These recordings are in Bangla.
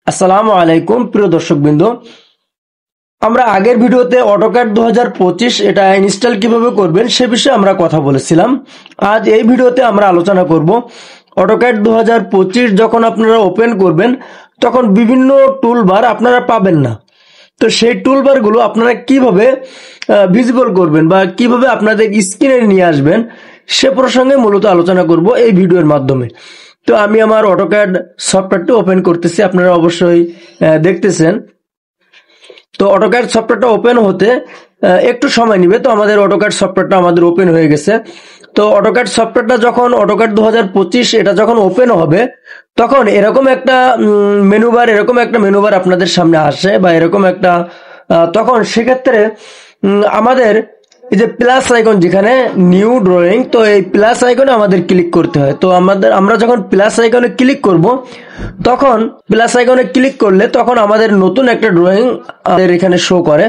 আসসালামু আলাইকুম প্রিয় দর্শকবৃন্দ, আমরা আগের ভিডিওতে অটোক্যাড 2025 এটা ইনস্টল কিভাবে করবেন সে বিষয়ে আমরা কথা বলেছিলাম। আজ এই ভিডিওতে আমরা আলোচনা করব অটোক্যাড 2025 যখন আপনারা ওপেন করবেন তখন বিভিন্ন টুলবার আপনারা পাবেন না। তো সেই টুলবারগুলো আপনারা কিভাবে ভিজিবল করবেন বা কিভাবে আপনাদের স্ক্রিনে নিয়ে আসবেন সে প্রসঙ্গে মূলত আলোচনা করব এই ভিডিওর মাধ্যমে। তো আমি আমার অটোক্যাড সফটওয়্যারটি ওপেন করতেছি, আপনারা অবশ্যই দেখতেছেন। তো অটোক্যাড সফটওয়্যারটা ওপেন হতে একটু সময় নেবে। তো আমাদের অটোক্যাড সফটওয়্যারটা আমাদের ওপেন হয়ে গেছে। তো অটোক্যাড সফটওয়্যারটা যখন অটোক্যাড 2025 এটা যখন ওপেন হবে তখন এরকম একটা মেনুবার আপনাদের সামনে আসে বা এরকম একটা তখন সেক্ষেত্রে আমাদের এই যে প্লাস আইকন, যেখানে নিউ ড্রয়িং, তো এই প্লাস আইকনে আমাদের ক্লিক করতে হয়। তো আমরা যখন প্লাস আইকনে ক্লিক করব তখন প্লাস আইকনে ক্লিক করলে তখন আমাদের নতুন একটা ড্রয়িং আমাদের এখানে শো করে।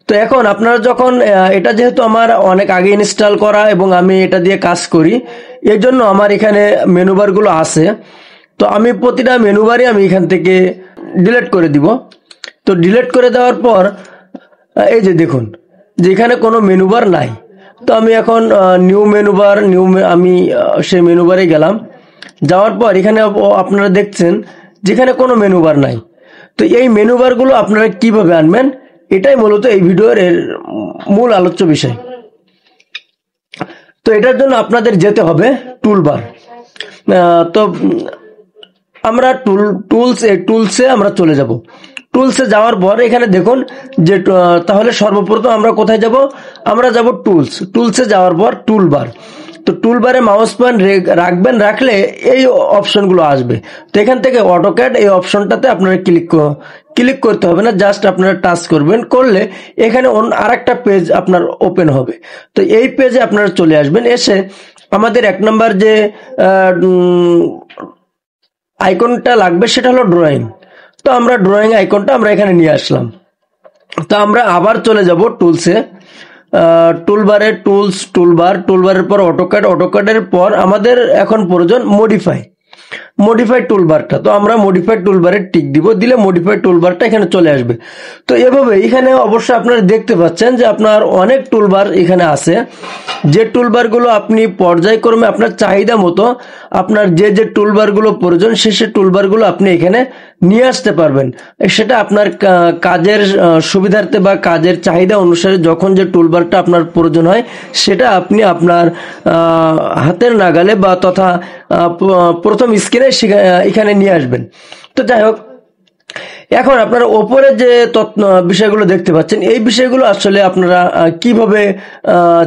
তো এখন আপনারা যখন এটা যেহেতু আমার অনেক আগে ইনস্টল করা এবং আমি এটা দিয়ে কাজ করি, এর জন্য আমার এখানে মেনুবারগুলো আছে। তো আমি প্রতিটা মেনুবারই আমি এখান থেকে ডিলিট করে দিব। তো ডিলিট করে দেওয়ার পর এই যে দেখুন যেখানে কোনো মেনুবার নাই। তো আমি এখন আমি সেই মেনুবারে গেলাম। যাওয়ার পর এখানে আপনারা দেখছেন যেখানে কোনো মেনুবার নাই। তো এই মেনুবারগুলো আপনারা কিভাবে আনবেন এটাই মূলত এই ভিডিওর মূল আলোচ্য বিষয়। তো এটার জন্য আপনাদের যেতে হবে টুলবার। তো আমরা টুলসে আমরা চলে যাব। টুলসে যাওয়ার পর এখানে দেখুন যে তাহলে সর্বপ্রথম আমরা কোথায় যাব? আমরা যাব টুলসে যাওয়ার পর টুলবার। তো টুলবারে মাউস পয়েন্ট রাখবেন, রাখলে এই অপশনগুলো আসবে। তো এখান থেকে অটোক্যাড এই অপশনটাতে আপনারা ক্লিক করতে হবে না, জাস্ট আপনারা টাচ করবেন, করলে এখানে আরেকটা পেজ আপনার ওপেন হবে। তো এই পেজে আপনারা চলে আসবেন। এসে আমাদের 1 নম্বর যে আইকনটা লাগবে সেটা হলো ড্রয়িং। তো আমরা ড্রয়িং আইকনটা আমরা এখানে নিয়ে আসলাম। তো আমরা আবার চলে যাব টুলসে। টুলবারে টুলবারের পর অটোক্যাডের পর আমাদের এখন প্রয়োজন মডিফাই টুলবারটা। তো আমরা মডিফাই টুলবারে টিক দিব, দিলে মডিফাই টুলবারটা এখানে চলে আসবে। তো এভাবে এখানে অবশ্যই আপনারা দেখতে পাচ্ছেন যে আপনার অনেক টুলবার এখানে আছে, যে টুলবারগুলো আপনি পর্যায়ক্রমে আপনার চাহিদা মতো আপনার যে টুলবারগুলো প্রয়োজন সে টুলবারগুলো আপনি এখানে নিয়ে আসতে পারবেন। সেটা আপনার কাজের সুবিধার্থে বা কাজের চাহিদা অনুসারে যখন যে টুলবারটা আপনার প্রয়োজন হয় সেটা আপনি আপনার হাতের নাগালে বা তথা প্রথম স্ক্রিনে এখানে নিয়ে আসবেন। তো যাই হোক, এখন আপনারা ওপরে যে বিষয়গুলো দেখতে পাচ্ছেন এই বিষয়গুলো আসলে আপনারা কিভাবে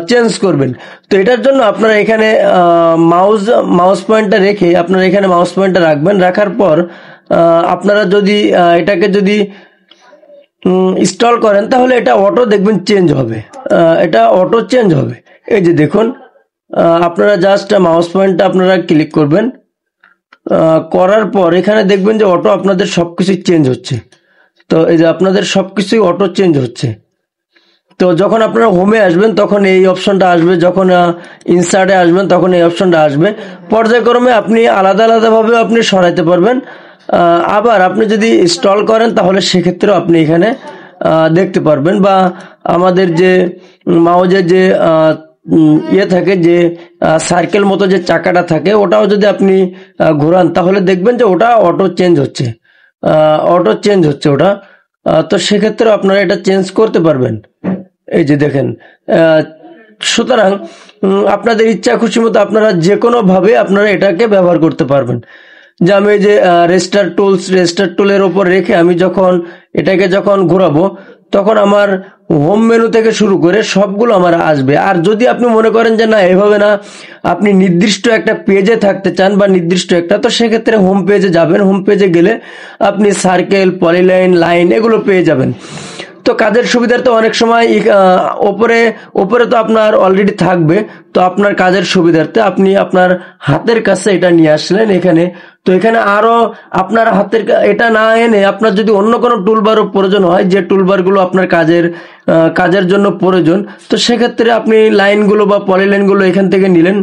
চেঞ্জ করবেন। তো এটার জন্য আপনারা এখানে মাউস পয়েন্টটা রেখে আপনারা এখানে মাউস পয়েন্টটা রাখবেন। রাখার পর আপনারা যদি এটাকে যদি ইনস্টল করেন তাহলে এটা অটো দেখবেন চেঞ্জ হবে, এটা অটো চেঞ্জ হবে। এই যে দেখুন, আপনারা জাস্ট মাউস পয়েন্টটা আপনারা ক্লিক করবেন, করার পর এখানে দেখবেন যে অটো আপনাদের সবকিছু চেঞ্জ হচ্ছে। তো এই যে আপনাদের সবকিছুই অটো চেঞ্জ হচ্ছে। তো যখন আপনারা হোমে আসবেন তখন এই অপশনটা আসবে, যখন ইনসার্টে আসবেন তখন এই অপশনটা আসবে। পর্যায়ক্রমে আপনি আলাদাভাবে আপনি সরাইতে পারবেন। আবার আপনি যদি ইনস্টল করেন তাহলে সেক্ষেত্রেও আপনি এখানে দেখতে পারবেন। বা আমাদের যে মাউজের যে থাকে, যে সার্কেল মতো যে চাকাটা থাকে, ওটাও যদি আপনি ঘোরান তাহলে দেখবেন যে ওটা অটো চেঞ্জ হচ্ছে ওটা। তো সেক্ষেত্রে আপনারা এটা চেঞ্জ করতে পারবেন। এই যে দেখেন, সুতরাং আপনাদের ইচ্ছা খুশি মতো আপনারা যে কোনো ভাবে আপনারা এটাকে ব্যবহার করতে পারবেন। যে আমি এই যে রেস্টার টুলের উপর রেখে আমি যখন এটাকে ঘোরাবো তখন আমার হোম মেনু থেকে শুরু করে সবগুলো আমার আসবে। আর যদি আপনি মনে করেন যে না এভাবে না, আপনি নির্দিষ্ট একটা পেজে থাকতে চান বা নির্দিষ্ট একটা, তো সেক্ষেত্রে হোম পেজে যাবেন। হোম পেজে গেলে আপনি সার্কেল, পলিলাইন, লাইন এগুলো পেয়ে যাবেন। তো কাজের সুবিধার্থে অনেক সময় ওপরে তো আপনার অলরেডি থাকবে। তো আপনার কাজের সুবিধার্থে আপনি আপনার হাতের কাছে এটা নিয়ে আসলেন এখানে। তো এখানে আরো আপনার হাতের এটা না এনে আপনার যদি অন্য কোনো টুলবারও প্রয়োজন হয়, যে টুলবারগুলো আপনার কাজের জন্য প্রয়োজন, তো সেক্ষেত্রে আপনি লাইনগুলো বা পলিলাইনগুলো এখান থেকে নিলেন।